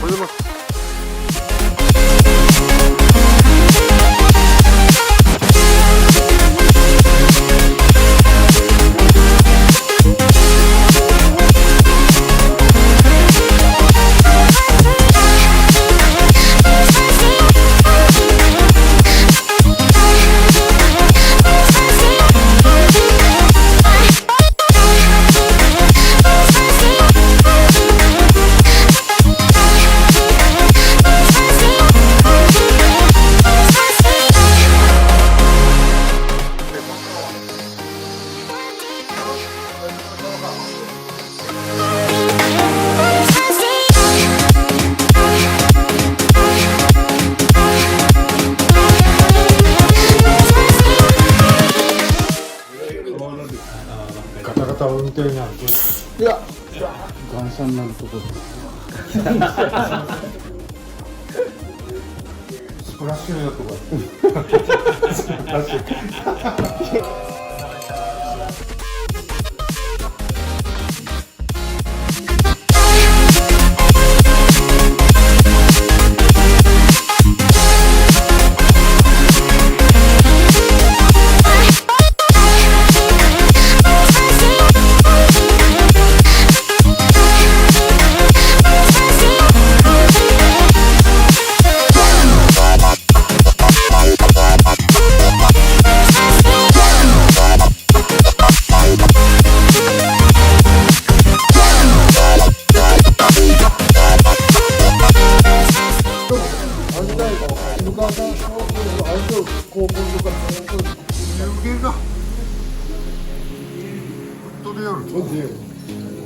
ございます。ガタガタ運転になると、いや、岩山になるところスプラッシュのとこスプラッシュ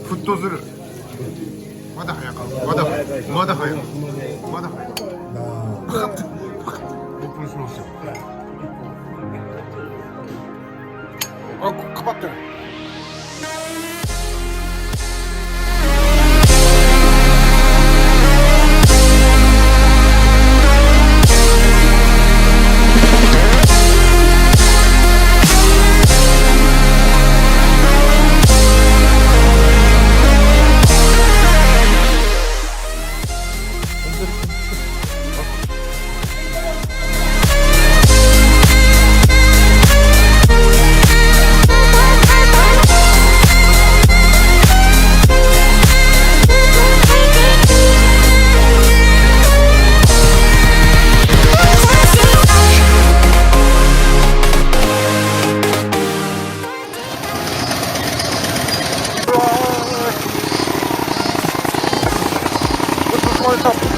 フットする。まだ早か。まだ早い。まだ早い。まだ早い。分かった。オープンしますよ。あ、かばってない。What's up?